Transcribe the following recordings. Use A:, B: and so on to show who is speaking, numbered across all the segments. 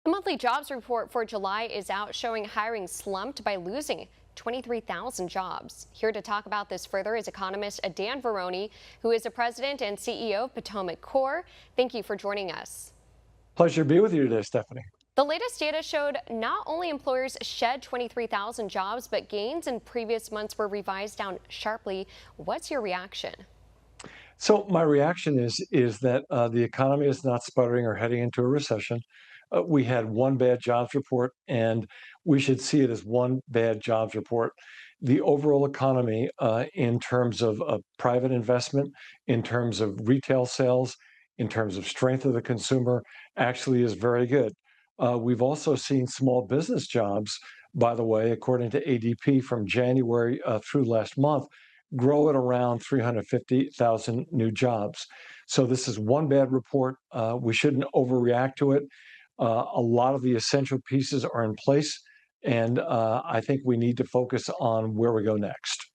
A: The monthly jobs report for July is out, showing hiring slumped by losing 23,000 jobs. Here to talk about this further is economist Dan Varroney, who is the president and CEO of Potomac Core. Thank you for joining us.
B: Pleasure to be with you today, Stephanie.
A: The latest data showed not only employers shed 23,000 jobs, but gains in previous months were revised down sharply. What's your reaction?
B: So my reaction is that the economy is not sputtering or heading into a recession. We had one bad jobs report, and we should see it as one bad jobs report. The overall economy, in terms of private investment, in terms of retail sales, in terms of strength of the consumer, actually is very good. We've also seen small business jobs, by the way, according to ADP from January through last month, grow at around 350,000 new jobs. So this is one bad report. We shouldn't overreact to it. A lot of the essential pieces are in place, and I think we need to focus on where we go next.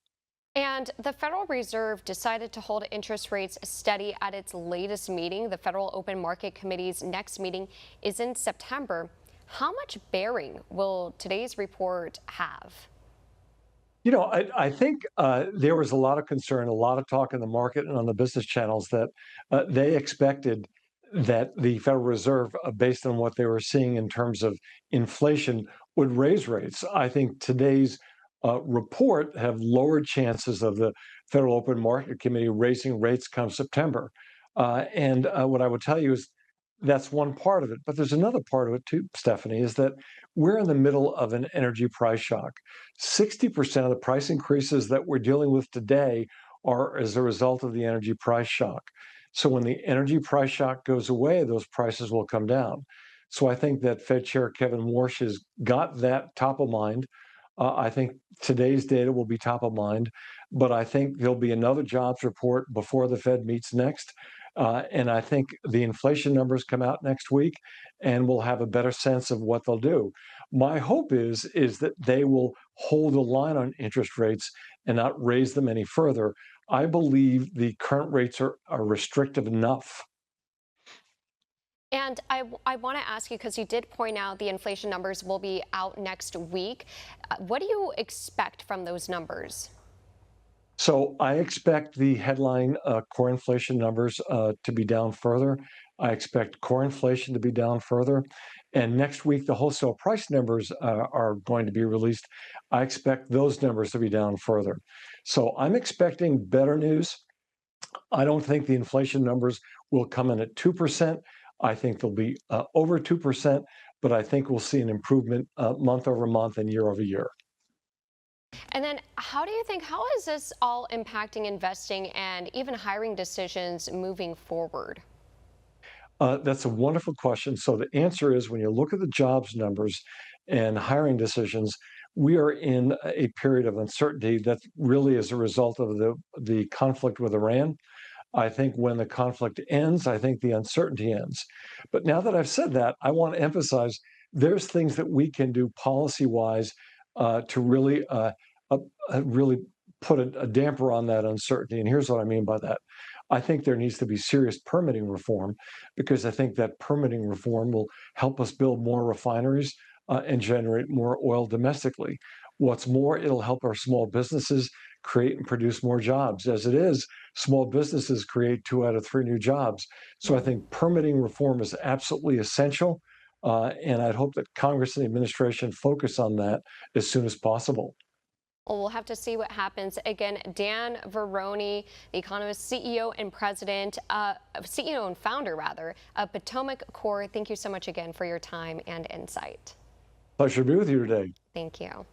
A: And the Federal Reserve decided to hold interest rates steady at its latest meeting. The Federal Open Market Committee's next meeting is in September. How much bearing will today's report have?
B: I think there was a lot of concern, a lot of talk in the market and on the business channels that they expected that the Federal Reserve, based on what they were seeing in terms of inflation, would raise rates. I think today's report have lowered chances of the Federal Open Market Committee raising rates come September. And what I would tell you is that's one part of it. But there's another part of it too, Stephanie, is that we're in the middle of an energy price shock. 60% of the price increases that we're dealing with today are as a result of the energy price shock. So when the energy price shock goes away, those prices will come down. So I think that Fed Chair Kevin Warsh has got that top of mind. I think today's data will be top of mind, but I think there'll be another jobs report before the Fed meets next. And I think the inflation numbers come out next week, and we'll have a better sense of what they'll do. My hope is that they will hold the line on interest rates and not raise them any further. I believe the current rates are restrictive enough.
A: And I want to ask you, because you did point out the inflation numbers will be out next week. What do you expect from those numbers?
B: So I expect the headline core inflation numbers to be down further. I expect core inflation to be down further. And next week, the wholesale price numbers are going to be released. I expect those numbers to be down further. So I'm expecting better news. I don't think the inflation numbers will come in at 2%. I think they'll be over 2%, but I think we'll see an improvement month over month and year over year.
A: And then how is this all impacting investing and even hiring decisions moving forward?
B: That's a wonderful question. So the answer is when you look at the jobs numbers and hiring decisions, we are in a period of uncertainty that really is a result of the conflict with Iran. I think when the conflict ends, I think the uncertainty ends. But now that I've said that, I want to emphasize there's things that we can do policy-wise to uh, really put a damper on that uncertainty. And here's what I mean by that. I think there needs to be serious permitting reform because I think that permitting reform will help us build more refineries and generate more oil domestically. What's more, it'll help our small businesses create and produce more jobs. As it is, small businesses create 2 out of 3 new jobs. So I think permitting reform is absolutely essential. And I'd hope that Congress and the administration focus on that as soon as possible.
A: Well, we'll have to see what happens. Again, Dan Varroney, the Economist CEO and CEO and founder, rather, of Potomac Core. Thank you so much again for your time and insight.
B: Pleasure to be with you today.
A: Thank you.